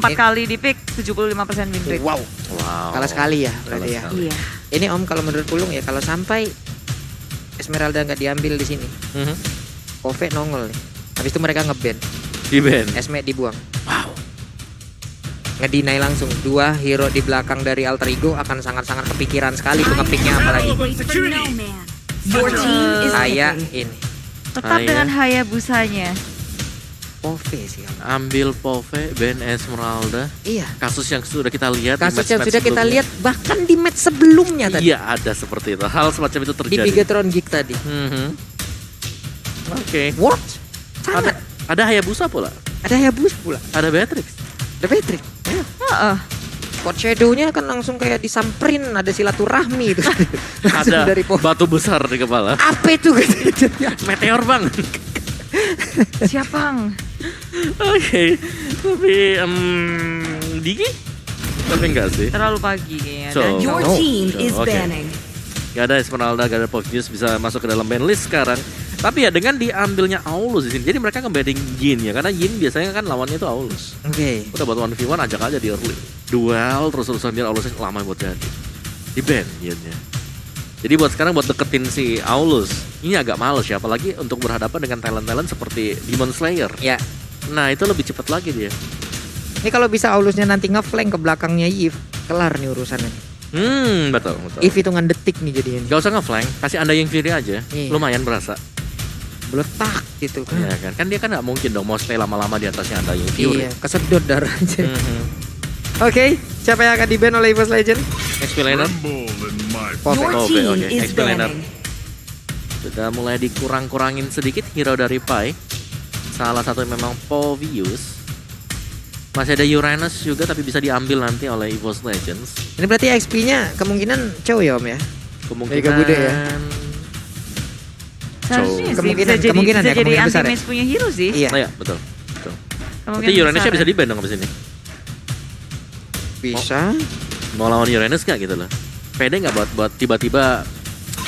4 kali di pick 75% win rate. Wow. Kalah sekali ya berarti ya. Iya. Ini Om kalau menurut Pulung ya, kalau sampai Esmeralda nggak diambil di sini, Pove nongol nih. Habis itu mereka nge-ban, Di band. Esme dibuang. Wow. Iya. Ngedinai langsung. 2 hero di belakang dari Alter Ego akan sangat-sangat kepikiran sekali tuh nge-picknya apalagi. Your team is Saya picking. ini Tetap Haya. dengan Hayabusanya. Pove sih Om. Ambil Pove, band Esmeralda. Iya. Kasus yang sudah kita lihat Kasus di yang match-match sudah kita sebelumnya. lihat bahkan di match sebelumnya tadi. Iya, ada seperti itu. Hal semacam itu Di terjadi. Bigatron Geek tadi. Oke. What? Ada Sama. ada Hayabusa pula. Ada Hayabus pula. Ada Beatrix. Ada Patrick. Ya. Heeh. Court Shadow-nya kan langsung kayak disamperin, ada silaturahmi itu. Langsung Ada dari Pove. batu besar di kepala. Apa itu? Meteor bang. Siapang. Oke. Tapi Digi? Tapi enggak sih. Terlalu pagi kayaknya. So- Dan Your Oh. team is Oke. banning. Gak ada Esmeralda, gak ada Poggius bisa masuk ke dalam ban list sekarang. Tapi ya dengan diambilnya Aulus di sini. Jadi mereka nge-banning Yin ya, karena Yin biasanya kan lawannya itu Aulus. Oke. Udah buat 1v1 ajak aja di early. Duel terus-terusan biar Aulusnya lama buat jadi. Di ban Yinnya. Jadi buat sekarang buat deketin si Aulus, ini agak males ya, apalagi untuk berhadapan dengan talent-talent seperti Demon Slayer. Ya. Nah itu lebih cepat lagi dia. Ini kalau bisa Aulusnya nanti ngeflank ke belakangnya Eve, kelar nih urusannya. Betul. Eve hitungan detik nih jadinya. Gak usah ngeflank, kasih Undying Fury aja. Iya. Lumayan berasa. Meletak gitu. Iya kan dia kan nggak mungkin dong mau stay lama-lama di atasnya Undying Fury. Iya, kesedot darahnya. Mhm. Oke, siapa yang akan di-ban oleh EVOS Legend? XP laner Pove. Your Pove, team oke. is XP laner. banning. Sudah mulai dikurang-kurangin sedikit hero dari Pai. Salah satu yang memang Povius. Masih ada Uranus juga tapi bisa diambil nanti oleh EVOS Legends. Ini berarti XP-nya kemungkinan Chow ya Om ya? Kemungkinan Mega Bude ya? seharusnya sih Kemungkinan- bisa jadi, kemungkinan bisa ya, jadi kemungkinan besar anti-match punya hero sih. Iya, Oh ya, betul. Kemungkinan Berarti Uranusnya besar bisa ya. di-ban dong ke sini. bisa. Mau lawan Uranus gak gitu loh? Pede gak buat tiba-tiba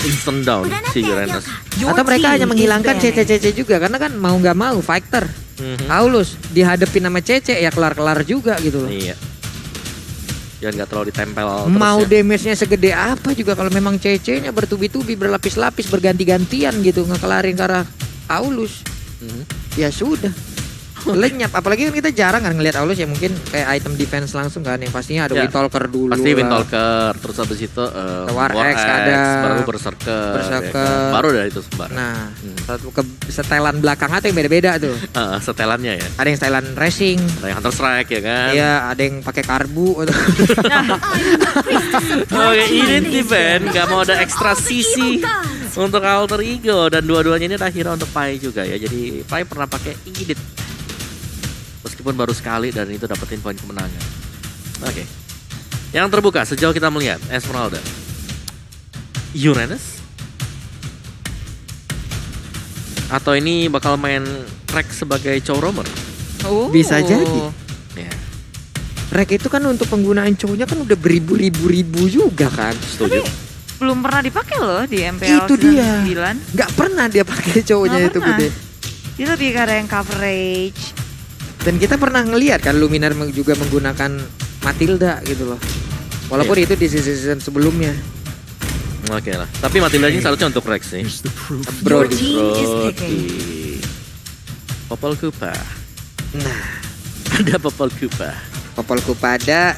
instant down si Uranus? Your Atau mereka team hanya is menghilangkan banning. CC-CC juga karena kan mau nggak mau fighter. Mhm. Aulus dihadapin sama CC ya kelar-kelar juga gitu loh. Iya. Biar gak terlalu ditempel Mau terus ya. damage-nya segede apa juga kalau memang CC-nya bertubi-tubi berlapis-lapis berganti-gantian gitu ngekelarin ke arah Aulus. Mhm. Ya sudah. Lenyap, apalagi kan kita jarang kan ngelihat Aulus ya, mungkin kayak item defense langsung kan yang pastinya ada Ya. Windtalker dulu. Pasti lah. Windtalker, terus habis itu War War X X, ada. baru Berserker, Berserker. ya kan? Baru dari itu sembar. Nah, satu ke setelan belakang atau yang beda-beda tuh. Setelannya ya. Ada yang setelan racing, Ada yang Hunter Strike ya kan. iya, ada yang pakai karbu atau Oke, ini di band gak mau ada ekstra sisi untuk Alter Ego dan dua-duanya ini ada hero untuk Pai juga ya. Jadi Pai pernah pakai Idit. Meskipun baru sekali dan itu dapetin poin kemenangan. Oke. Yang terbuka sejauh kita melihat Esmeralda. Uranus? Atau ini bakal main track sebagai Chowromer? Oh. Bisa jadi. Ya, Rek itu kan untuk penggunaan cowoknya kan udah beribu-ribu juga kan. setuju. Belum pernah dipakai loh di MPL Itu dia. 9. Nggak pernah dia pakai cowoknya Nggak itu pernah. gede. Dia lebih ke arah yang coverage. Dan kita pernah ngelihat kan Luminar juga menggunakan Matilda gitu loh. Walaupun itu di season sebelumnya. Oke lah. Tapi Matilda ini seharusnya untuk Rex nih. Your Brody. team is Brody. picking. Popol Kupa. Nah, Ada Popol Kupa. Popolku pada,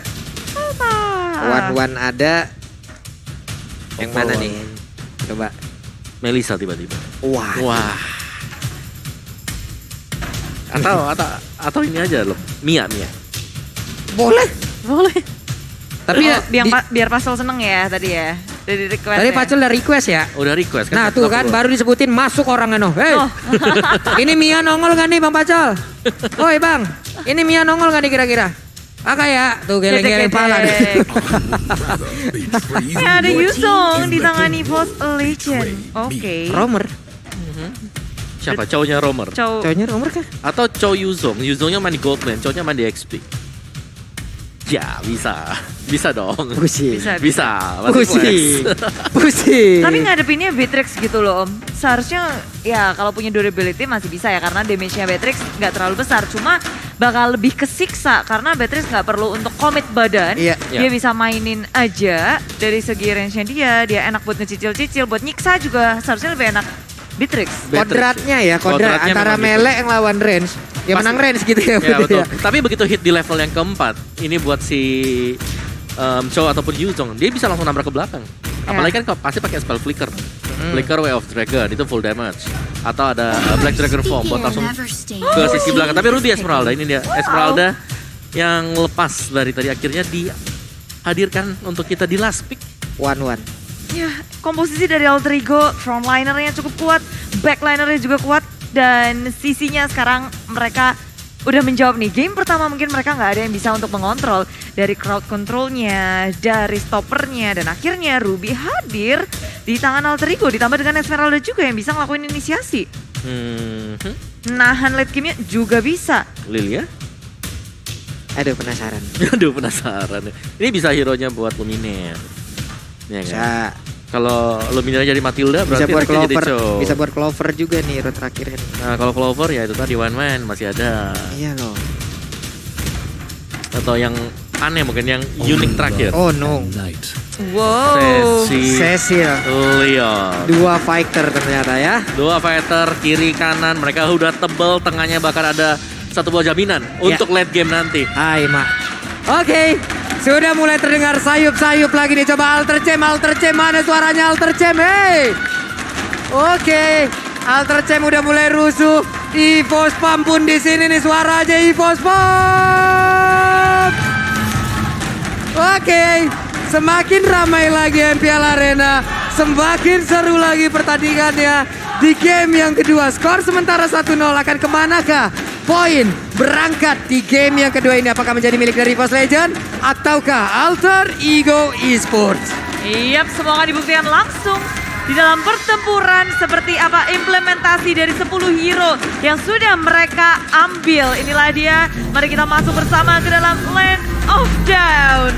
Wan ada. Yang Popol mana Wan. nih? Coba. Melisa tiba-tiba. Wah. Wah. Atau ini aja loh. Mia. Boleh. Boleh. Tapi ya biar Pasal seneng ya tadi ya. Dari request. tadi ya. Pacul udah request ya. Udah request kan. Nah tuh kan baru disebutin masuk orangnya noh. Hei, Oh. ini Mia nongol gak nih Bang Pacul? Woi Bang, ini Mia nongol gak nih kira-kira? Kakak ya, tuh geleng-geleng pala. Ada Yusong ditangani Post Legend. Oke. Romer, Siapa? Cowoknya Romer. Cow. cowoknya Romer kah? Atau Chow Yuzong. Yuzongnya main di Gold Lane, cowoknya main di XP. Ya bisa. Bisa dong. Pusing. Bisa. Masih Pusing. flex. Pusing. Tapi ngadepinnya Beatrix gitu loh Om. Seharusnya ya kalau punya durability masih bisa ya karena damage-nya Beatrix nggak terlalu besar. Cuma bakal lebih kesiksa karena Beatrix nggak perlu untuk commit badan. Iya. Dia bisa mainin aja dari segi range-nya dia enak buat ngecicil-cicil, buat nyiksa juga seharusnya lebih enak Beatrix. Kodratnya ya, kodrat Kodratnya antara memang gitu. melee yang lawan range. Ya menang range gitu ya. Ya berarti betul. ya. Tapi begitu hit di level yang keempat, ini buat si Cho ataupun Yuzong, dia bisa langsung nabrak ke belakang. Apalagi kan pasti pakai spell flicker. Flicker Way of Dragon itu full damage. Atau ada Black Dragon Form buat langsung ke sisi belakang. Tapi Ruby Esmeralda ini dia. Esmeralda yang lepas dari tadi akhirnya dihadirkan untuk kita di last pick. 1-1. Ya, komposisi dari Alter Ego, frontlinernya cukup kuat, backlinernya juga kuat, dan sisinya sekarang mereka udah menjawab nih. Game pertama mungkin mereka nggak ada yang bisa untuk mengontrol dari crowd controlnya, dari stoppernya, dan akhirnya Ruby hadir di tangan Alter Ego, ditambah dengan Esmeralda juga yang bisa ngelakuin inisiasi. Nahan late game-nya juga bisa. Lilia? Aduh penasaran. Aduh penasaran. Ini bisa hero-nya buat Luminer. Ya kan? Bisa, Kalau Luminer jadi Matilda bisa berarti buat efeknya jadi Clover. Cho. Bisa buat Clover juga nih road terakhir ini. Nah kalau Clover ya itu tadi one man masih ada. Iya loh. Atau yang aneh mungkin yang unik terakhir. Oh no. Wow. Cecil. Leon. 2 fighter ternyata ya. Dua fighter kiri kanan mereka udah tebel, tengahnya bahkan ada satu buah jaminan untuk late game nanti. Hai mak. Oke. Sudah mulai terdengar sayup-sayup lagi nih. Coba Alter Cem mana suaranya Alter Cem? Hey. Oke. Alter Cem udah mulai rusuh. EVOS Pump pun di sini nih suaranya EVOS Pump. Oke. Semakin ramai lagi MPL Arena. Semakin seru lagi pertandingannya. Di game yang kedua. Skor sementara 1-0 akan kemanakah? Poin berangkat di game yang kedua ini. Apakah menjadi milik dari EVOS Legend? Ataukah Alter Ego Esports? Yap, semoga dibuktikan langsung di dalam pertempuran seperti apa implementasi dari 10 hero yang sudah mereka ambil. Inilah dia, mari kita masuk bersama ke dalam Land of Down.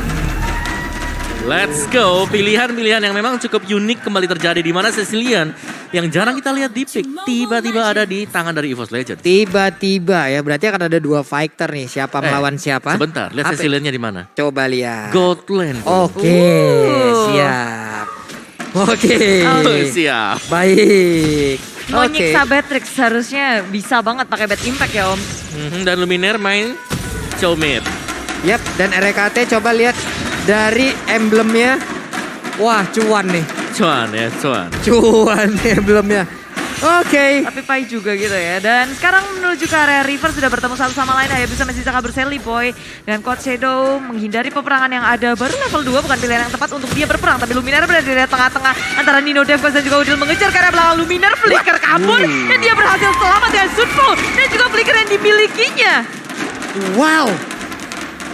Let's go. Pilihan-pilihan yang memang cukup unik kembali terjadi di mana Cecilian yang jarang kita lihat di pick tiba-tiba ada di tangan dari EVOS Legend. Tiba-tiba ya, berarti akan ada 2 fighter nih. Siapa melawan siapa? Sebentar, lihat Apa? Ceciliannya di mana? Coba lihat. Godland. Oke, siap. Oke. Siap. Baik. Mau Oke. nyiksa Beatrix seharusnya bisa banget pakai Bad Impact ya Om. Dan Luminer main Chomir. Yap, dan RKT coba lihat dari emblemnya. Wah, cuan nih. Cuan ya, cuan. Cuan nih emblemnya. Oke. Tapi Pai juga gitu ya. Dan sekarang menuju ke area river sudah bertemu satu sama lain. Hayabusa masih bisa kabur Sally Boy. Dan Coach Shadow menghindari peperangan yang ada. Baru level 2 bukan pilihan yang tepat untuk dia berperang. Tapi Luminar berada di tengah-tengah antara Nino Devkos dan juga Udil mengejar ke arah belakang Luminar. Flicker kabur. Dan dia berhasil selamat dengan Sunful. Dan juga flicker yang dimilikinya. Wow.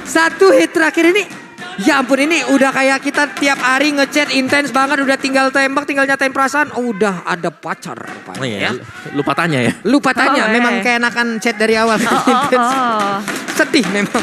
Satu hit terakhir ini. Ya ampun, ini udah kayak kita tiap hari ngechat intens banget. Udah tinggal tembak, tinggal nyatain perasaan. Oh, udah ada pacar rupanya Oh iya, ya. lupa tanya ya. Lupa tanya, Oh, memang keenakan chat dari awal. Oh. Sedih memang.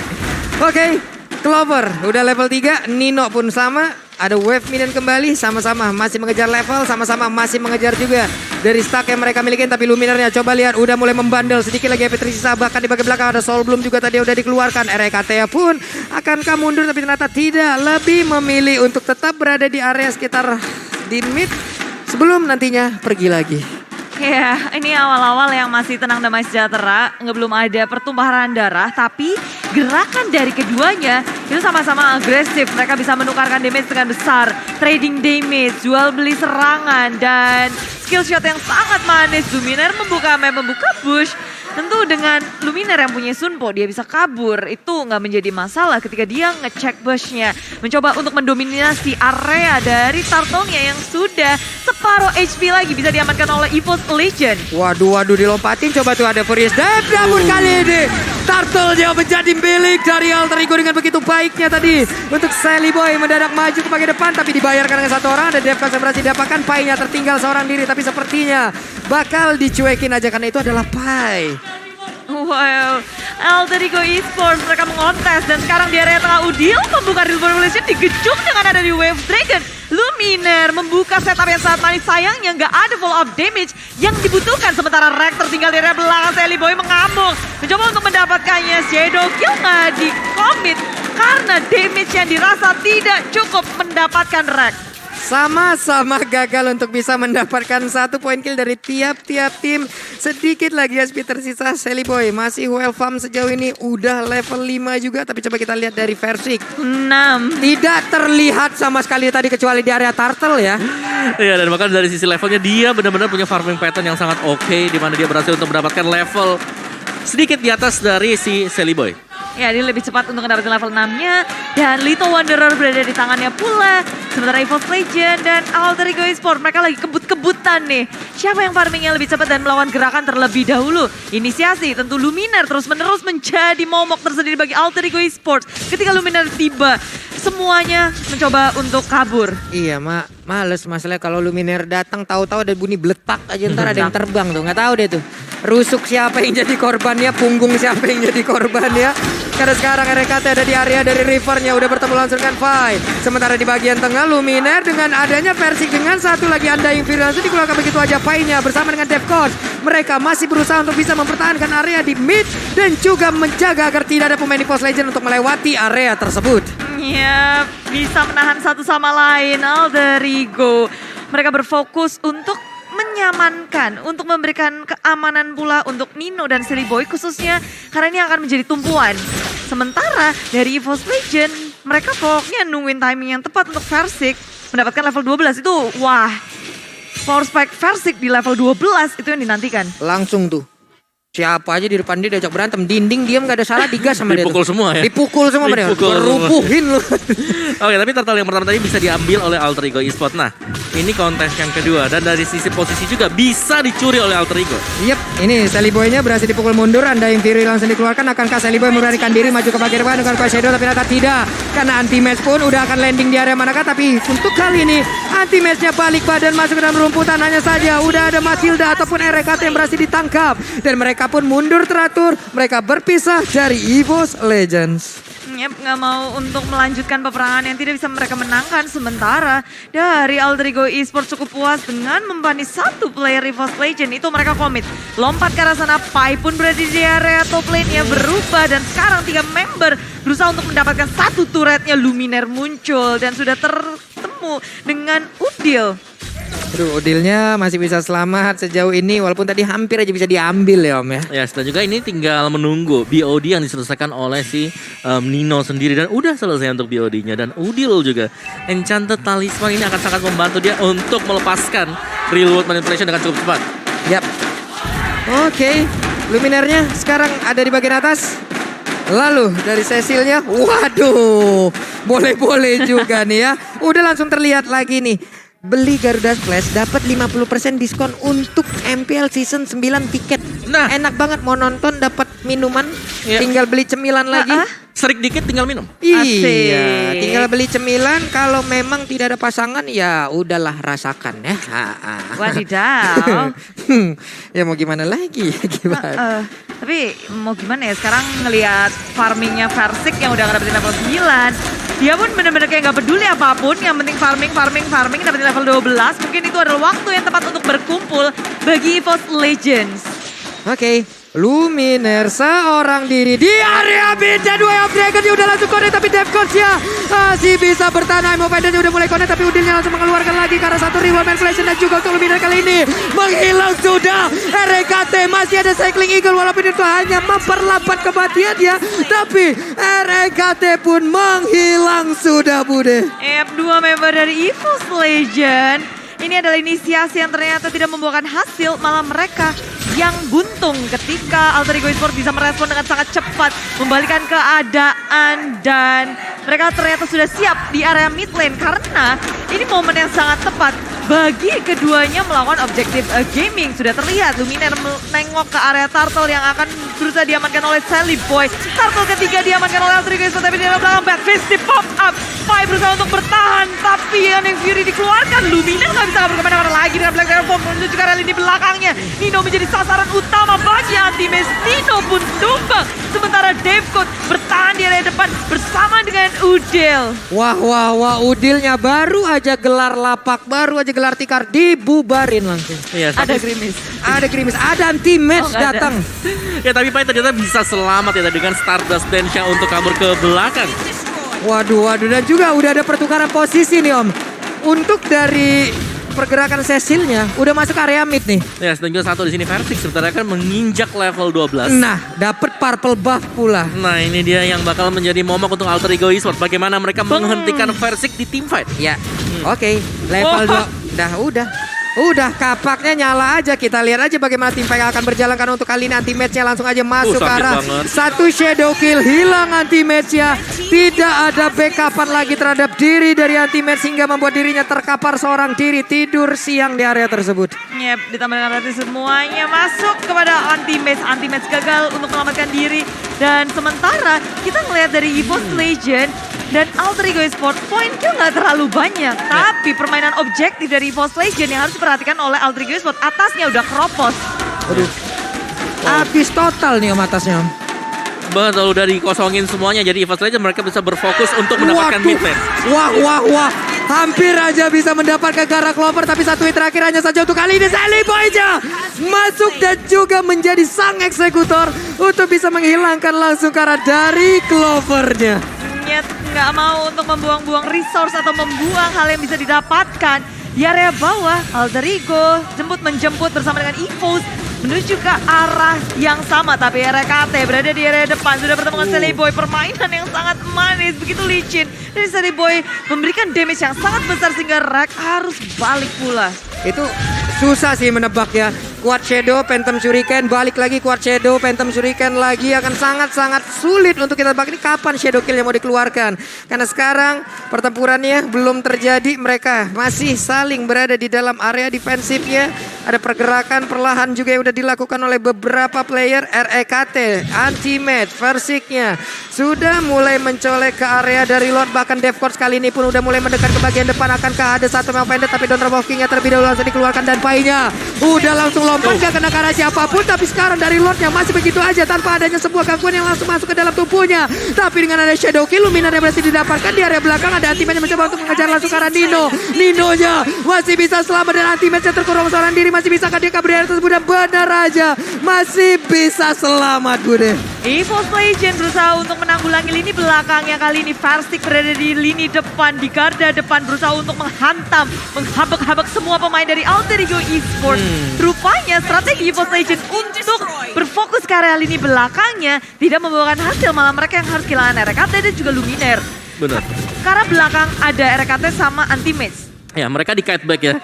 Oke, Clover udah level 3. Nino pun sama. Ada wave minion kembali, sama-sama masih mengejar level, sama-sama masih mengejar juga dari stack yang mereka miliki. Tapi Luminarnya coba lihat udah mulai membandel, sedikit lagi HP tersisa. Bahkan di bagian belakang ada Soul Bloom juga tadi udah dikeluarkan. RKT pun akankah mundur, tapi ternyata tidak, lebih memilih untuk tetap berada di area sekitar di mid sebelum nantinya pergi lagi. Ya, ini awal-awal yang masih tenang damai sejahtera, belum ada pertumpahan darah, tapi gerakan dari keduanya itu sama-sama agresif. Mereka bisa menukarkan damage dengan besar, trading damage, jual beli serangan, dan skill shot yang sangat manis. Luminar membuka map, membuka bush. Tentu dengan Luminar yang punya Sunpo, dia bisa kabur. Itu nggak menjadi masalah ketika dia ngecek bushnya. Mencoba untuk mendominasi area dari Turtle-nya yang sudah separuh HP lagi. Bisa diamankan oleh EVOS Legend. Waduh, dilompatin. Coba tuh ada Furious Death. Namun kali ini Turtle-nya menjadi milik dari Alter Ego dengan begitu baiknya tadi. Untuk Sally Boy mendadak maju ke bagian depan, tapi dibayarkan dengan satu orang. Dan Devkos yang berhasil didapatkan. Pai-nya tertinggal seorang diri, tapi sepertinya bakal dicuekin aja karena itu adalah Pai. Wow, Alter Ego Esports mereka mengontes dan sekarang di area tengah Udil membuka Real Revolution digejung dengan ada di Wave Dragon. Luminer membuka setup yang sangat manis, sayangnya nggak ada follow up damage yang dibutuhkan. Sementara Rex tertinggal di area belakang, Sally Boy mengamuk. Mencoba untuk mendapatkannya, Shadow Kill nggak di commit karena damage yang dirasa tidak cukup mendapatkan Rex. Sama-sama gagal untuk bisa mendapatkan 1 poin kill dari tiap-tiap tim. Sedikit lagi SP tersisa. Sally Boy masih well farm sejauh ini. Udah level 5 juga. Tapi coba kita lihat dari Versik. 6. Tidak terlihat sama sekali tadi kecuali di area turtle ya. Iya, dan bahkan dari sisi levelnya dia benar-benar punya farming pattern yang sangat oke, di mana dia berhasil untuk mendapatkan level sedikit di atas dari si Sally Boy. Ya, dia lebih cepat untuk mendapatkan level 6-nya. Dan Little Wanderer berada di tangannya pula. Sementara EVOS Legend dan Alter Ego Esports mereka lagi kebut-kebutan nih. Siapa yang farmingnya lebih cepat dan melawan gerakan terlebih dahulu. Inisiasi tentu Luminer terus-menerus menjadi momok tersendiri bagi Alter Ego Esports. Ketika Luminer tiba, semuanya mencoba untuk kabur. Iya, males masalahnya kalau Luminer datang tahu-tahu ada bunyi bletak aja ntar ada yang terbang tuh. Nggak tahu deh tuh. Rusuk siapa yang jadi korbannya, punggung siapa yang jadi korbannya. Karena sekarang RKT ada di area dari Rivernya, udah bertemu langsung dengan Fai. Sementara di bagian tengah Luminer dengan adanya Versik dengan satu lagi Undying Fury langsung dikeluarkan begitu aja Fai-nya bersama dengan Defcon. Mereka masih berusaha untuk bisa mempertahankan area di mid dan juga menjaga agar tidak ada pemain EVOS Legend untuk melewati area tersebut. Ya, bisa menahan satu sama lain Alter Ego. Mereka berfokus untuk menyamankan, untuk memberikan keamanan pula untuk Nino dan Sally Boy khususnya karena ini akan menjadi tumpuan. Sementara dari EVOS Legend, mereka pokoknya nungguin timing yang tepat untuk Versik mendapatkan level 12 itu. Wah, Power Spike Versik di level 12 itu yang dinantikan. Langsung tuh. Siapa aja di depan dia diajak berantem, dinding diam gak ada salah digas sama dia. Dipukul semua ya? Dipukul semua mereka. Dipukul semua. Berupuhin lu. Oke, tapi turtle yang pertama tadi bisa diambil oleh Alter Ego Esports. Nah, ini kontes yang kedua dan dari sisi posisi juga bisa dicuri oleh Alter Ego. Yep, ini Sally Boy-nya berhasil dipukul mundur. Undying Fury langsung dikeluarkan. Akankah Sally Boy memberanikan diri maju ke bagian depan dengan Shadow? Tapi ternyata tidak. Karena anti-match pun udah akan landing di area manakah. Tapi untuk kali ini anti-match-nya balik badan masuk ke dalam rumputan. Hanya saja udah ada Matilda ataupun RKT yang berhasil ditangkap. Dan mereka pun mundur teratur. Mereka berpisah dari EVOS Legends. Yep, nggak mau untuk melanjutkan peperangan yang tidak bisa mereka menangkan. Sementara dari Alter Ego Esports cukup puas dengan membanis satu player EVOS Legend. Itu mereka komit. Lompat ke arah sana, Pai pun berada di area top lane-nya berubah. Dan sekarang 3 member berusaha untuk mendapatkan satu turretnya. Luminer muncul dan sudah tertemu dengan Udil. Aduh, Udilnya masih bisa selamat sejauh ini walaupun tadi hampir aja bisa diambil ya Om ya. Ya, dan juga ini tinggal menunggu BOD yang diselesaikan oleh si Nino sendiri. Dan udah selesai untuk BOD-nya. Dan Udil juga. Enchanted Talisman ini akan sangat membantu dia untuk melepaskan Real World Manipulation dengan cukup cepat. Yap. Oke, Luminernya sekarang ada di bagian atas. Lalu dari Cecilnya, waduh, boleh-boleh juga nih ya. Udah langsung terlihat lagi nih. Beli Garuda Flash dapat 50% diskon untuk MPL Season 9 tiket. Nah, Enak banget mau nonton dapat minuman, Iya. tinggal beli cemilan lagi. serik dikit tinggal minum. Iya, Asik. tinggal beli cemilan. Kalau memang tidak ada pasangan ya udahlah rasakan ya. Wadidaw. Ya mau gimana lagi? Gimana? Tapi mau gimana ya sekarang ngelihat farmingnya Versik yang udah ngedapetin level 9. Dia pun bener-bener kayak gak peduli apapun. Yang penting farming dapetin level 12. Mungkin itu adalah waktu yang tepat untuk berkumpul bagi EVOS Legends. Oke, Luminer seorang diri di area mid dan Way of Dragon dia udah langsung connect tapi Defcon ya masih bisa bertahan. Imo Pendant udah mulai connect tapi Udilnya langsung mengeluarkan lagi karena satu reward manipulation dan juga untuk Luminer kali ini menghilang sudah. RKT masih ada Cycling Eagle walaupun itu hanya memperlambat kematiannya tapi RKT pun menghilang sudah Bude. Yep, 2 member dari EVOS Legend. Ini adalah inisiasi yang ternyata tidak membuahkan hasil, malah mereka yang buntung ketika Alter Ego Esports bisa merespon dengan sangat cepat, membalikan keadaan. perkiraan dan mereka ternyata sudah siap di area mid lane karena ini momen yang sangat tepat bagi keduanya melakukan objektif gaming. Sudah terlihat Luminaire menengok ke area Turtle yang akan berusaha diamankan oleh Sally Boy. Turtle ketiga diamankan oleh Alter Ego, tapi di dalam belakang Bad Fist di pop up. Pai berusaha untuk bertahan, tapi yang Fury dikeluarkan. Luminaire nggak bisa berkemana-mana lagi dengan Black Dragon Bomb menuju ke area lini belakangnya. Nino menjadi sasaran utama bagi anti-match. Nino pun tumbang. Sementara Devcode bertahan di area depan bersama dengan Udil. Wah, Udilnya baru aja gelar lapak, baru aja gelar tikar, dibubarin langsung. Iya, Ada tapi, Grimis. Ada Grimis, ada anti-match Oh, nggak ada. datang. ya tapi Pai ternyata bisa selamat ya dengan Stardust Densha untuk kabur ke belakang. Waduh, dan juga udah ada pertukaran posisi nih Om. Untuk dari pergerakan Cecilnya udah masuk area mid nih. Ya, dan juga satu di sini Versix sebenarnya kan menginjak level 12. Nah, dapat purple buff pula. Nah, ini dia yang bakal menjadi momok untuk Alter Ego Esports. Bagaimana mereka menghentikan Versix di teamfight. Ya, oke, level 2. Udah kapaknya nyala aja. Kita lihat aja bagaimana tim fight akan berjalan karena untuk kali ini anti-match-nya langsung aja masuk ke sakit arah banget. satu shadow kill. Hilang anti-match-nya. Tidak ada backupan lagi terhadap diri dari anti-match sehingga membuat dirinya terkapar seorang diri. Tidur siang di area tersebut. Yep, ditambah dengan rati semuanya masuk kepada anti-match. Anti-match gagal untuk menyelamatkan diri. Dan sementara kita ngelihat dari EVOS Legend dan Alter Ego Esports poinnya nggak terlalu banyak. Tapi permainan objektif dari EVOS Legend yang harus diperhatikan oleh Alter Ego Esports. Atasnya udah kropos. Waduh. Habis total nih Om atasnya Om. Betul, udah dikosongin semuanya. Jadi EVOS Legends mereka bisa berfokus untuk mendapatkan Waduh. mid lane. Wah. Hampir aja bisa mendapatkan Gara Clover. Tapi satu hit terakhir hanya saja untuk kali ini. Sally Boy aja masuk dan juga menjadi sang eksekutor. Untuk bisa menghilangkan langsung Gara dari Clovernya. Nyet nggak mau untuk membuang-buang resource atau membuang hal yang bisa didapatkan. Di area bawah, Alter Ego menjemput bersama dengan EVOS menuju ke arah yang sama. Tapi RKT berada di area depan. Sudah bertemu dengan Sally Boy. Permainan yang sangat manis, begitu licin. Dari Sally Boy memberikan damage yang sangat besar sehingga Rack harus balik pula. Itu susah sih menebak ya. Quad Shadow, Phantom Shuriken, balik lagi Quad Shadow, Phantom Shuriken lagi. Akan sangat-sangat sulit untuk kita tebak ini kapan Shadow Kill yang mau dikeluarkan. Karena sekarang pertempurannya belum terjadi. Mereka masih saling berada di dalam area defensifnya. Ada pergerakan perlahan juga yang udah dilakukan oleh beberapa player. REKT, Anti-Match, Versixnya sudah mulai mencolek ke area dari Lord. Bahkan Devcode kali ini pun udah mulai mendekat ke bagian depan. Akankah ada satu memang pendek tapi Donor Walking-nya terlebih dahulu langsung dikeluarkan. Dan Pai-nya udah langsung lompat gak kena ke arah siapapun. Tapi sekarang dari Lordnya masih begitu aja tanpa adanya sebuah gangguan yang langsung masuk ke dalam tubuhnya. Tapi dengan ada Shadow Kill, Luminar yang berhasil didapatkan di area belakang. Ada Anti-Match yang mencoba untuk mengejar langsung ke arah Nino. Ninonya masih bisa selamat dan Anti-Match yang terkurung seorang diri. Masih bisa dia kabur dari tersebut dan benar aja masih bisa selamat Bude. EVOS Legend berusaha untuk menanggulangi lini belakangnya. Kali ini Versix berada di lini depan, di garda depan, berusaha untuk menghantam, menghabek-habek semua pemain dari Alter Ego Esports. Rupanya strategi EVOS Legend untuk berfokus ke area lini belakangnya tidak membawakan hasil, malah mereka yang harus kehilangan RKT dan juga Luminaire. Benar. Karena belakang ada RKT sama Anti-Match. Ya, mereka di kiteback ya.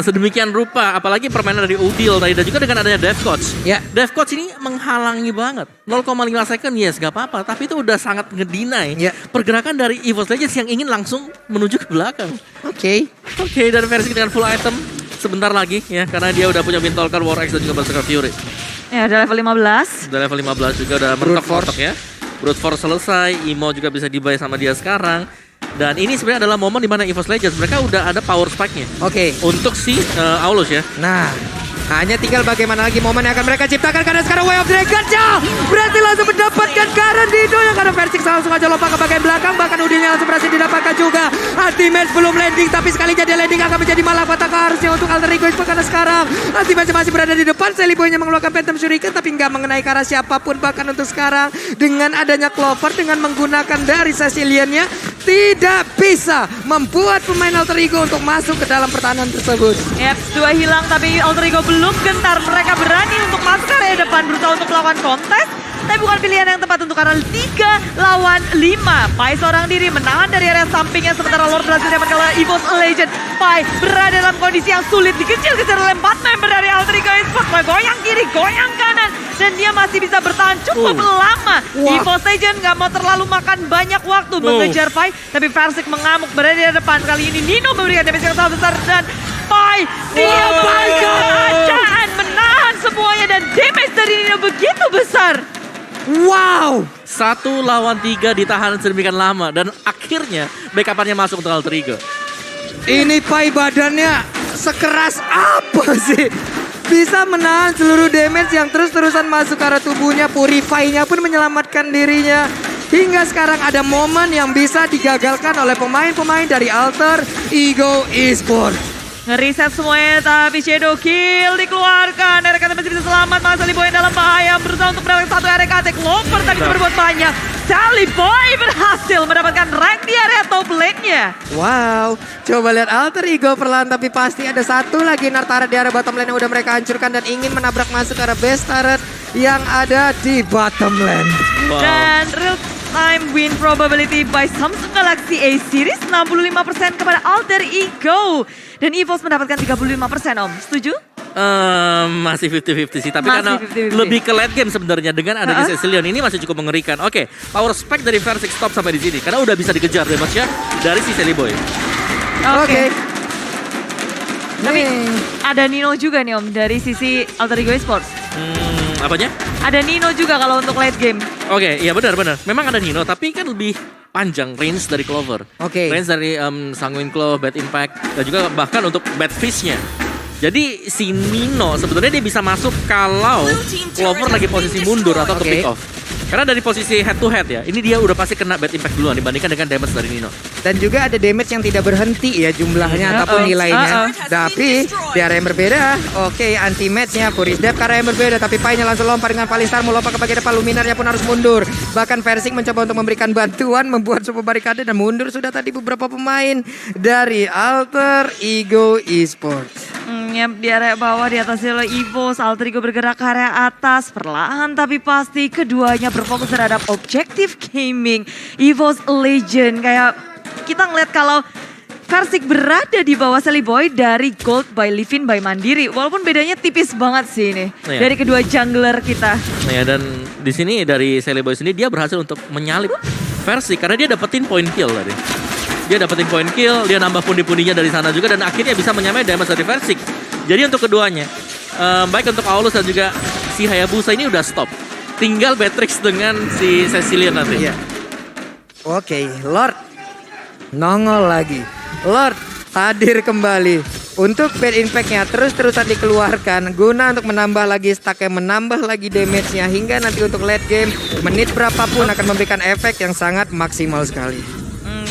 Sedemikian rupa, apalagi permainan dari Udil tadi dan juga dengan adanya Devcode. Ya. Devcode ini menghalangi banget. 0,5 second yes gak apa-apa, tapi itu udah sangat ngedinai Ya. pergerakan dari EVOS Legends yang ingin langsung menuju ke belakang. Oke. Oke, dan versi dengan full item sebentar lagi ya, karena dia udah punya Bintolkar, War Axe dan juga Berserker Fury. Ya, ada level 15. Udah level 15 juga, udah Brute mentok-mentok ya. Brute Force selesai, Imo juga bisa dibayar sama dia sekarang. Dan ini sebenarnya adalah momen di mana EVOS Legends mereka udah ada power spike-nya Oke. untuk si Aulus ya. Nah, hanya tinggal bagaimana lagi momen yang akan mereka ciptakan karena sekarang Way of Dragon-nya berhasil langsung mendapatkan Garen Dino yang karena Versix langsung aja lompat ke bagian belakang, bahkan Udilnya langsung berhasil didapatkan juga. Anti-Match belum landing, tapi sekali jadi landing akan menjadi malapetaka harusnya untuk Alter Ego Esports karena sekarang Anti-Match masih berada di depan. Sally Boy-nya mengeluarkan Phantom Shuriken tapi nggak mengenai ke arah siapapun. Bahkan untuk sekarang dengan adanya Clover dengan menggunakan dari Cecilian-nya tidak bisa membuat pemain Alter Ego untuk masuk ke dalam pertahanan tersebut. Yep, dua hilang tapi Alter Ego belum gentar. Mereka berani untuk masuk ke area depan, berusaha untuk melakukan kontes. tapi bukan pilihan yang tepat untuk karena 3 lawan 5. Pai seorang diri menahan dari area sampingnya sementara Lord berhasil diamankan oleh EVOS Legend. Pai berada dalam kondisi yang sulit, dikejar-kejar oleh 4 member dari Alter Ego Esports. Pai goyang kiri, goyang kanan, dan dia masih bisa bertahan cukup lama. EVOS Legend nggak mau terlalu makan banyak waktu mengejar Pai, tapi Versik mengamuk berada di depan. Kali ini Nino memberikan damage yang sangat besar dan Pai dia keadaan menahan semuanya dan damage dari Nino begitu besar. Wow. 1 lawan 3 ditahan sedemikian lama dan akhirnya backup-nya masuk untuk Alter Ego. Ini Pai badannya sekeras apa sih? Bisa menahan seluruh damage yang terus-terusan masuk ke arah tubuhnya. Purify-nya pun menyelamatkan dirinya. Hingga sekarang ada momen yang bisa digagalkan oleh pemain-pemain dari Alter Ego Esports. Ngeriset semuanya tapi Shadow Kill dikeluarkan. RKT masih bisa selamat, malah Sally Boy dalam bahaya. Berusaha untuk mendapatkan satu RKT. Clover tadi berbuat banyak. Sally Boy berhasil mendapatkan rank di area top lane-nya. Wow, coba lihat Alter Ego perlahan tapi pasti ada satu lagi Nartara di area bottom lane yang udah mereka hancurkan dan ingin menabrak masuk ke arah base turret yang ada di bottom lane. Wow. Dan real time win probability by Samsung Galaxy A Series 65% kepada Alter Ego. Dan EVOS mendapatkan 35% Om, setuju? Masih 50-50 sih, tapi Masih karena 50-50. lebih ke late game sebenarnya dengan adanya Cecilion ini masih cukup mengerikan. Oke, power spec dari Versik stop sampai di sini karena udah bisa dikejar damage-nya dari si Sally Boy. Oke. Tapi Nih. ada Nino juga nih Om dari sisi Alter Ego Esports. Apanya? Ada Nino juga kalau untuk late game. Oke, iya benar-benar. Memang ada Nino, tapi kan lebih panjang range dari Clover. Oke. Range dari Sanguine Claw, Bad Impact, dan juga bahkan untuk Bad Fish-nya. Jadi si Nino sebenarnya dia bisa masuk kalau Clover lagi posisi mundur atau ke Oke. pick off. Karena dari posisi head to head ya, ini dia udah pasti kena Bad Impact duluan dibandingkan dengan damage dari Nino. Dan juga ada damage yang tidak berhenti ya jumlahnya ataupun nilainya. Tapi di area yang berbeda, oke anti match-nya Fury Step ke area yang berbeda. Tapi Pai-nya langsung lompat dengan Palistar mau lompat ke bagian depan. Luminarnya pun harus mundur. Bahkan Versik mencoba untuk memberikan bantuan, membuat sebuah barikade dan mundur sudah tadi beberapa pemain dari Alter Ego Esports. Di area bawah di atas oleh EVOS, Alter Ego bergerak ke area atas. Perlahan tapi pasti keduanya berfokus terhadap objektif gaming. EVOS Legend kayak kita ngeliat kalau Versik berada di bawah Sally Boy dari Gold by Livin by Mandiri. Walaupun bedanya tipis banget sih ini Iya. dari kedua jungler kita. Nah ya, dan di sini dari Sally Boy sendiri dia berhasil untuk menyalip Versik karena dia dapetin point kill tadi. Dia dapetin point kill, dia nambah pundi-pundinya dari sana juga dan akhirnya bisa menyamai damage dari Versik. Jadi untuk keduanya, baik untuk Aulus dan juga si Hayabusa ini udah stop. Tinggal Beatrix dengan si Cecilion nanti. Iya. Oke, Lord nongol lagi. Lord hadir kembali untuk Bad Impact-nya terus-terusan dikeluarkan guna untuk menambah lagi stack-nya, menambah lagi damage-nya hingga nanti untuk late game menit berapapun akan memberikan efek yang sangat maksimal sekali.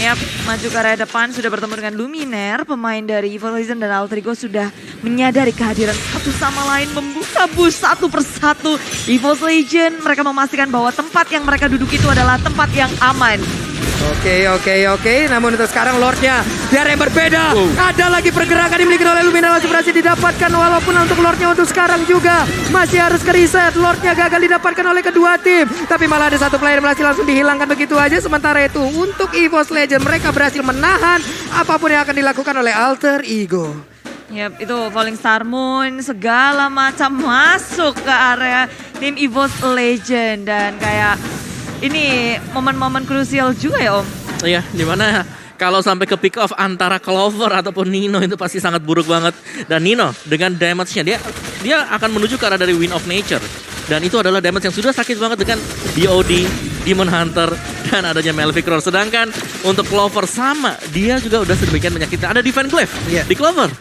Yap, maju ke area depan sudah bertemu dengan Luminer. Pemain dari EVOS Legend dan Alter Ego sudah menyadari kehadiran satu sama lain, membuka bus satu persatu. EVOS Legend mereka memastikan bahwa tempat yang mereka duduki itu adalah tempat yang aman. Oke. Namun untuk sekarang Lordnya di area yang berbeda. Ada lagi pergerakan dimiliki oleh Lumina langsung berhasil didapatkan. Walaupun untuk Lordnya untuk sekarang juga masih harus ke reset. Lordnya gagal didapatkan oleh kedua tim. Tapi malah ada satu player yang berhasil langsung dihilangkan begitu aja. Sementara itu untuk EVOS Legend mereka berhasil menahan apapun yang akan dilakukan oleh Alter Ego. Yap, itu Falling Star Moon segala macam masuk ke area tim EVOS Legend. Dan kayak ini momen-momen krusial juga ya Om. Iya, dimana kalau sampai ke pick off antara Clover ataupun Nino itu pasti sangat buruk banget. Dan Nino dengan damage-nya dia akan menuju ke arah dari Wind of Nature. Dan itu adalah damage yang sudah sakit banget dengan DOD, Demon Hunter, dan adanya Malefic Roar. Sedangkan untuk Clover sama, dia juga udah sedemikian menyakitkan. Ada Divine Glaive di Clover.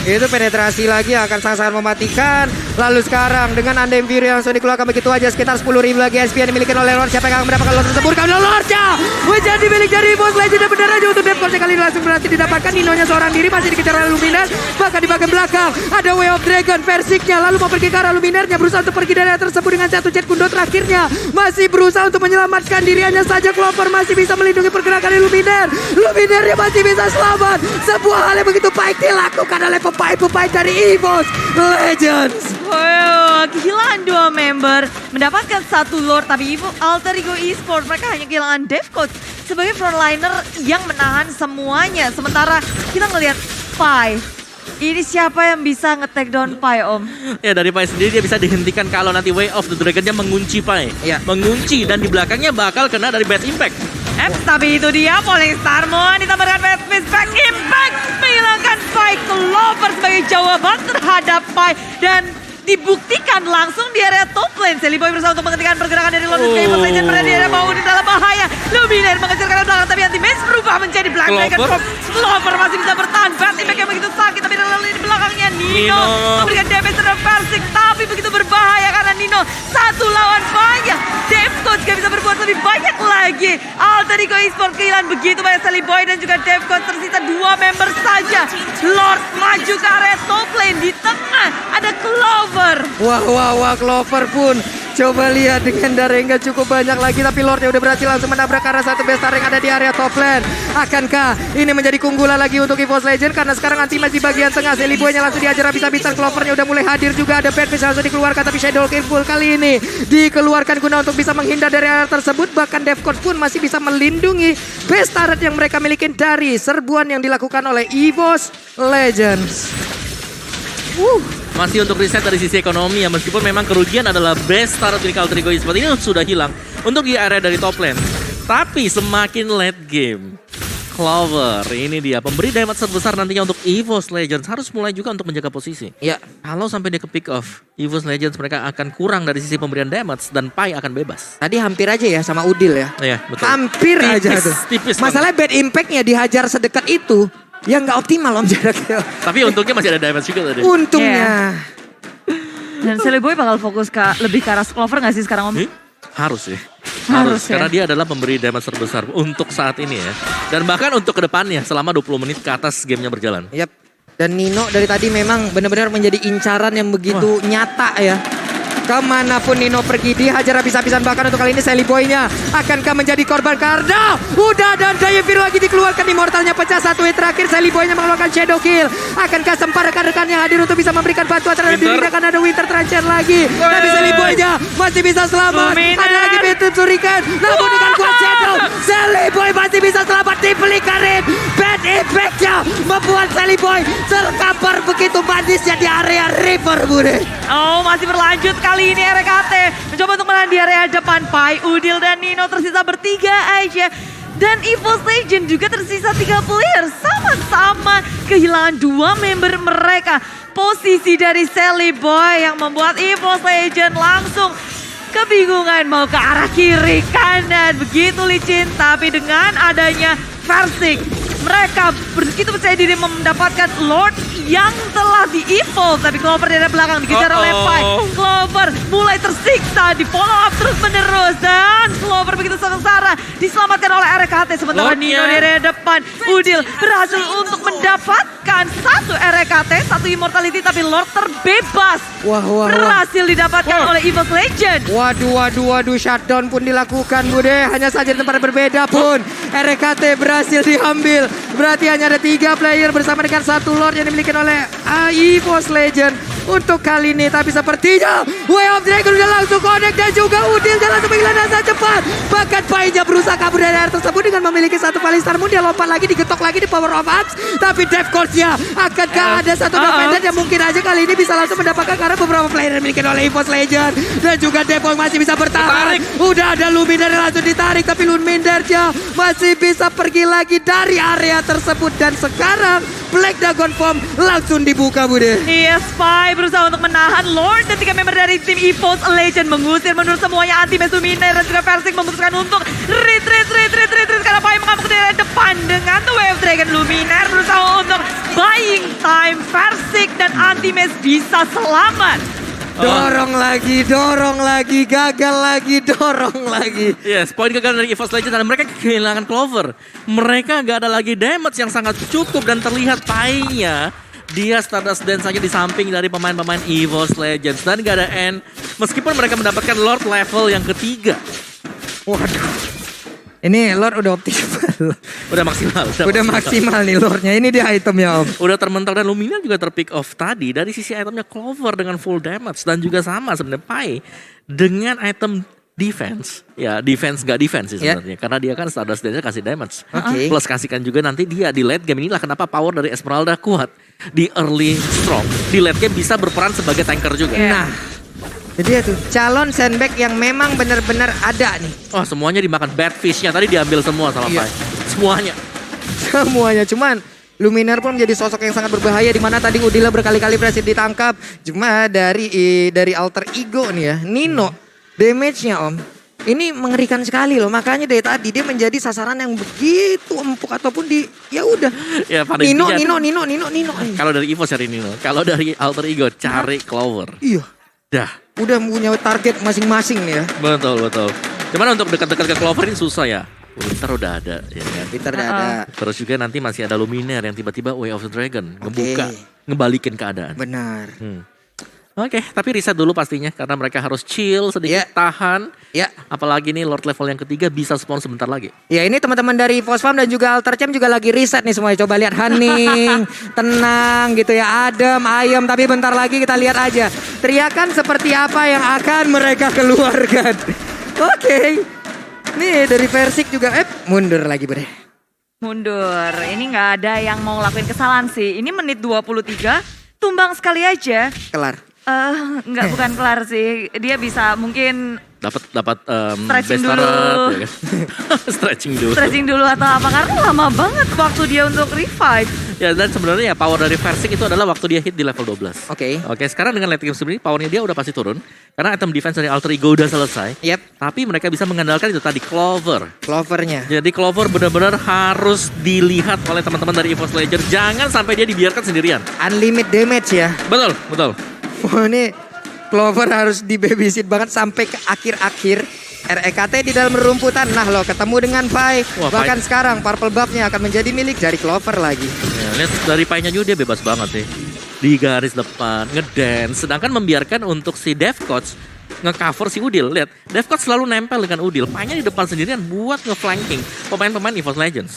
Itu penetrasi lagi akan sangat-sangat mematikan. Lalu sekarang dengan Undying Fury langsung dikeluarkan begitu aja. Sekitar 10.000 lagi SP yang dimiliki oleh Lord. Siapa yang akan mendapatkan Lord tersebut? Karena Lordnya menjadi milik dari EVOS Legend. Dan benar aja untuk Death Course kali ini langsung berhasil didapatkan. Ninonya seorang diri masih dikejar oleh Luminar. Bahkan di bagian belakang ada Way of Dragon Versiknya. Lalu mau pergi ke arah Luminarnya. Berusaha untuk pergi dari area tersebut dengan satu jet kundo terakhirnya. Masih berusaha untuk menyelamatkan diri. Hanya saja Clover masih bisa melindungi pergerakan dari Luminar. Luminarnya masih bisa selamat. Sebuah hal yang begitu baik dilakukan oleh pemain dari EVOS Legends. Kehilangan 2 member, mendapatkan 1 Lord, tapi Alter Ego Esports mereka hanya kehilangan Devcoach sebagai frontliner yang menahan semuanya. Sementara kita ngelihat Pai, ini siapa yang bisa nge-take down Pai, Om? Ya dari Pai sendiri dia bisa dihentikan kalau nanti Way of the Dragon-nya mengunci Pai. Iya. Mengunci dan di belakangnya bakal kena dari Bad Impact. Tapi itu dia Falling Star Moon ditambahkan Bad Impact menghilangkan Pai. Clover sebagai jawaban terhadap Pai dan dibuktikan langsung di area top lane. Selly Boy berusaha untuk menghentikan pergerakan dari London Game of Legends berada di area bawah di dalam bahaya. Luminar mengejar ke arah belakang tapi Anti-Mage berubah menjadi Black Dragon Pop. Clover masih bisa bertahan. Bad Impact yang begitu sakit tapi di belakangnya Nino memberikan damage terhadap Persik tapi begitu berbahaya karena Nino 1 lawan banyak. Devcoach gak bisa berbuat lebih banyak lagi. Alter Ego Esports kehilangan begitu banyak. Selly Boy dan juga Devcoach tersisa 2 member saja. Lord maju ke area top lane di tengah ada Clover. Wah, Clover pun coba lihat dengan darah yang gak cukup banyak lagi. Tapi Lordnya udah berhasil langsung menabrak karena satu bestar yang ada di area top lane. Akankah ini menjadi keunggulan lagi untuk EVOS Legend? Karena sekarang Anti-Mage di bagian tengah. Selly Boy-nya langsung diajar habis-habisan. Clovernya udah mulai hadir juga. Ada Bad Fish langsung dikeluarkan. Tapi Shadow King Full kali ini dikeluarkan guna untuk bisa menghindar dari area tersebut. Bahkan Devcoach pun masih bisa melindungi best turret yang mereka miliki dari serbuan yang dilakukan oleh EVOS Legends. Masih untuk riset dari sisi ekonomi ya, meskipun memang kerugian adalah best start dari Alter Ego Esports ini sudah hilang untuk di area dari top lane. Tapi semakin late game, Clover ini dia pemberi damage terbesar nantinya untuk EVOS Legends harus mulai juga untuk menjaga posisi. Ya, Kalau sampai dia ke pick off, EVOS Legends mereka akan kurang dari sisi pemberian damage dan Pai akan bebas. tadi hampir aja ya sama Udil ya. Iya, betul. Hampir aja tuh. Tipis. Masalahnya Bad Impact-nya dihajar sedekat itu. Ya nggak optimal Om jaraknya. Tapi untungnya masih ada damage juga tadi. Untungnya. Dan Selly Boy bakal fokus lebih ke arah Clover gak sih sekarang, Om? Harus sih. Harus ya. Karena dia adalah pemberi damage terbesar untuk saat ini ya. Dan bahkan untuk kedepannya selama 20 menit ke atas gamenya berjalan. Yap. Dan Nino dari tadi memang benar-benar menjadi incaran yang begitu nyata ya. Kemanapun Nino pergi dihajar habis-habisan, bahkan untuk kali ini Selly Boy-nya akankah menjadi korban karena udah dan Daya Biru lagi dikeluarkan, Immortalnya pecah, 1 hit terakhir. Selly Boy-nya mengeluarkan Shadow Kill. Akankah sempat rekan-rekannya hadir untuk bisa memberikan bantuan terhadap dirinya karena ada Winter Trencher lagi. Tapi Selly Boy-nya masih bisa selamat. Ada lagi Betul Surikan. Namun dengan kuat Shadow, Selly Boy masih bisa selamat dibeli Karim. Bad Impact-nya membuat Selly Boy terkapar begitu manisnya di area River Bude. Oh, masih berlanjut kali ini RKT. Mencoba untuk menahan di area depan. Pai, Udil, dan Nino tersisa bertiga aja. Dan EVOS Legend juga tersisa 3 player. Sama-sama kehilangan 2 member mereka. Posisi dari Selly Boy yang membuat EVOS Legend langsung kebingungan mau ke arah kiri kanan. Begitu licin, tapi dengan adanya Persik, mereka begitu percaya diri mendapatkan Lord yang telah di-evolve. Tapi Clover dari belakang dikejar oleh Pai. Clover mulai tersiksa, di follow up terus menerus. Dan Clover begitu sengsara diselamatkan oleh RKT. Sementara Nino di area depan. Udil berhasil untuk mendapatkan 1 RKT, 1 immortality. Tapi Lord terbebas. Berhasil didapatkan oleh EVOS Legend. Waduh, shutdown pun dilakukan Bude. Hanya saja di tempat berbeda pun RKT berhasil diambil. Berarti hanya ada 3 player bersama dengan 1 Lord yang dimiliki oleh EVOS Legend untuk kali ini. Tapi sepertinya Way of Dragon udah langsung connect dan juga Udil jalan sembilan sangat cepat. Bahkan Pai-nya berusaha kabur dari area tersebut dengan memiliki 1 Falling Star Moon. Dia lompat lagi, digetok lagi di Power of Axe. Tapi Devcoach-nya akankah ada 1 defender yang mungkin aja kali ini bisa langsung mendapatkan karena beberapa player yang dimiliki oleh EVOS Legend. Dan juga Devcoach masih bisa bertahan. Udah ada Luminar yang langsung ditarik, tapi Luminarnya masih bisa pergi lagi dari area tersebut. Dan sekarang Black Dragon Form langsung dibuka Bude. Iya, Spy berusaha untuk menahan Lord dan 3 member dari tim EVOS Legend mengusir mundur semuanya. Anti-Mage Luminar dan juga Persik memutuskan untuk retreat karena Pai mengamuk dari depan dengan The Way of Dragon. Luminar berusaha untuk buying time. Persik dan Anti-Mage bisa selamat. Dorong lagi, gagal lagi, dorong lagi. Yes, poin gagal dari EVOS Legends dan mereka kehilangan Clover. Mereka gak ada lagi damage yang sangat cukup dan terlihat Pai-nya. Dia Stardust Dance saja di samping dari pemain-pemain EVOS Legends dan gak ada end. Meskipun mereka mendapatkan Lord level yang ketiga. Waduh. Ini Lord udah optimal. Udah maksimal. Udah maksimal nih Lordnya. Ini dia itemnya Om. Udah termental dan Lumina juga terpick off tadi. Dari sisi itemnya Clover dengan full damage. Dan juga sama sebenarnya Pai dengan item defense. Ya defense gak defense sih sebenarnya. Karena dia kan Stardust Dance kasih damage. Oke. Plus kasihkan juga nanti dia di late game inilah kenapa power dari Esmeralda kuat. Di early strong. Di late game bisa berperan sebagai tanker juga. Nah, jadi itu calon sandbag yang memang benar-benar ada nih. Oh semuanya dimakan bad fish-nya. Tadi diambil semua sama Iya. Pai. Semuanya. Semuanya, cuman Luminar pun menjadi sosok yang sangat berbahaya di mana tadi Udila berkali-kali berhasil ditangkap. Cuma dari alter ego nih ya, Nino damage-nya Om. Ini mengerikan sekali loh. Makanya dari tadi dia menjadi sasaran yang begitu empuk ataupun ya udah. Ya pada Nino. Kalau dari Evo cari Nino. Kalau dari alter ego cari Clover. Iya. Dah. Udah punya target masing-masing nih ya. Betul. Cuman untuk dekat-dekat ke Clover ini susah ya. Winter udah ada ya kan. Peter udah ada. Terus juga nanti masih ada Luminaire yang tiba-tiba Way of the Dragon ngebuka, Oke. ngebalikin keadaan. Benar. Oke, tapi riset dulu pastinya karena mereka harus chill sedikit, Ya. tahan. Ya. Apalagi nih Lord level yang ketiga bisa spawn sebentar lagi. Ya ini teman-teman dari Fosfam dan juga Alter Champ juga lagi riset nih semuanya. Coba lihat hening, tenang gitu ya, adem, ayem. Tapi bentar lagi kita lihat aja teriakan seperti apa yang akan mereka keluarkan. Oke. Nih dari Versik juga mundur lagi bre. Mundur, ini nggak ada yang mau ngelakuin kesalahan sih. Ini menit 23, tumbang sekali aja. Kelar. Nggak bukan kelar sih. Dia bisa mungkin Dapat Stretching best turret, dulu. ya kan? Stretching dulu. atau apa. Karena lama banget waktu dia untuk revive. Ya dan sebenarnya ya power dari Versik itu adalah waktu dia hit di level 12. Oke. Oke, sekarang dengan late game sebenarnya powernya dia udah pasti turun. Karena item defense dari alter ego udah selesai. Yep. Tapi mereka bisa mengandalkan itu tadi Clover. Clovernya. Jadi Clover benar-benar harus dilihat oleh teman-teman dari EVOS Legends. Jangan sampai dia dibiarkan sendirian. Unlimited damage ya. Betul. Wah ini Clover harus di babysit banget sampai ke akhir-akhir. REKT di dalam rumputan. Nah lo ketemu dengan Pai. Wah, Bahkan Pai. sekarang purple buff-nya akan menjadi milik dari Clover lagi. Ya, lihat dari Pai-nya juga dia bebas banget sih. Di garis depan, ngedance. Sedangkan membiarkan untuk si Dev Coach nge-cover si Udil. Lihat, Dev Coach selalu nempel dengan Udil. Pai-nya di depan sendirian buat nge-flanking pemain-pemain EVOS Legends.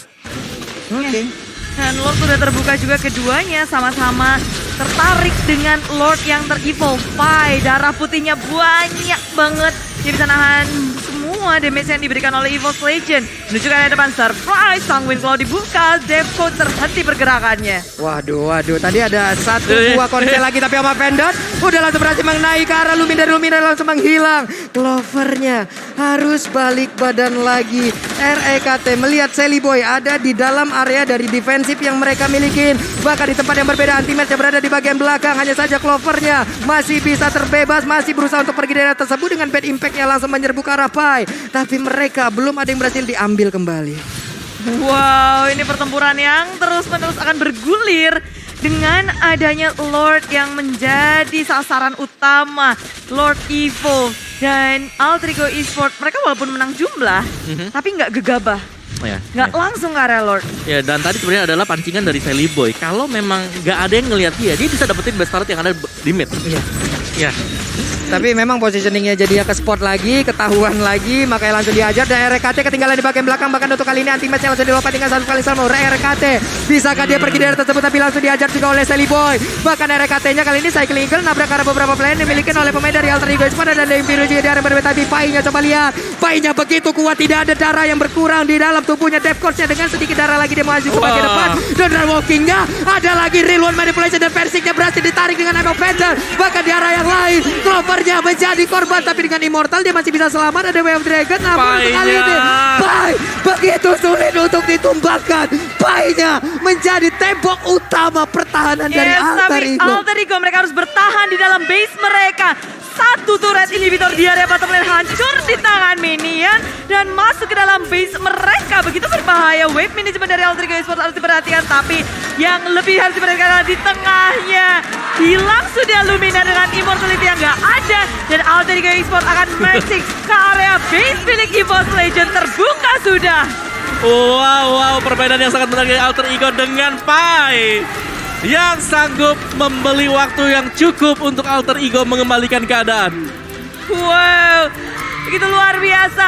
Oke. Dan Lord sudah terbuka juga keduanya, sama-sama tertarik dengan Lord yang ter-evolve. Pai, darah putihnya banyak banget. Dia bisa nahan semua damage yang diberikan oleh EVOS Legend. Menuju ke arah depan, surprise, Sanguine Claw dibuka, Devco terhenti pergerakannya. Waduh. Tadi ada satu buah konsel lagi tapi sama Vendor udah langsung berhasil mengenai ke arah Lumin. Dari Lumin langsung menghilang. Clovernya harus balik badan lagi. REKT melihat Sally Boy ada di dalam area dari defensif yang mereka miliki. Bahkan di tempat yang berbeda, anti-match yang berada di bagian belakang. Hanya saja Clovernya masih bisa terbebas, masih berusaha untuk pergi dari area tersebut dengan bad impact-nya langsung menyerbu ke arah Pai. Tapi mereka belum ada yang berhasil diambil kembali. Wow, ini pertempuran yang terus-menerus akan bergulir dengan adanya Lord yang menjadi sasaran utama. Lord Evo dan Alter Ego Esports, mereka walaupun menang jumlah, tapi nggak gegabah. Ya, Nggak langsung ke area Lord. ya, dan tadi sebenarnya adalah pancingan dari Sally Boy. Kalau memang nggak ada yang ngelihat dia bisa dapetin best turret yang ada di mid. Iya. Ya, Tapi memang positioningnya jadi ke spot lagi, ketahuan lagi, makanya langsung diajar. Dan RKT ketinggalan di bagian belakang, bahkan untuk kali ini anti-match-nya langsung dilompat tinggal satu kali sama RKT. Bisakah dia pergi dari tersebut, tapi langsung diajar juga oleh Sally Boy. Bahkan RKT-nya kali ini Cycling Eagle nabrak ke arah beberapa player yang dimiliki oleh pemain dari Alter Ego Esports dan dari Biru juga di area berbeda. Tapi Pai-nya coba lihat, Pai-nya begitu kuat, tidak ada darah yang berkurang di dalam tubuhnya. Dev Coach-nya dengan sedikit darah lagi dia maju ke bagian depan. Dan walking-nya ada lagi real one manipulation dan Versik-nya berhasil ditarik dengan Emerald Panther. Bahkan di arah yang lain, Clover-nya menjadi korban, tapi dengan Immortal dia masih bisa selamat. Ada Way of Dragon, namun untuk kali ini Pai begitu sulit untuk ditumbangkan. Pai-nya menjadi tembok utama pertahanan dari Alter tapi Ego. Alter Ego mereka harus bertahan di dalam base mereka. Satu turret inhibitor di area bottom lane hancur di tangan minion dan masuk ke dalam base mereka. Begitu berbahaya. Wave management dari Alter Ego Esports harus diperhatikan, tapi yang lebih harus diperhatikan adalah di tengahnya. Hilang sudah Lumina dengan immortality yang gak ada, dan Alter Ego Esports akan merging ke area base milik EVOS Legend. Terbuka sudah. wow, perbedaan yang sangat menarik dari Alter Ego dengan Pai yang sanggup membeli waktu yang cukup untuk Alter Ego mengembalikan keadaan. Wow, begitu luar biasa.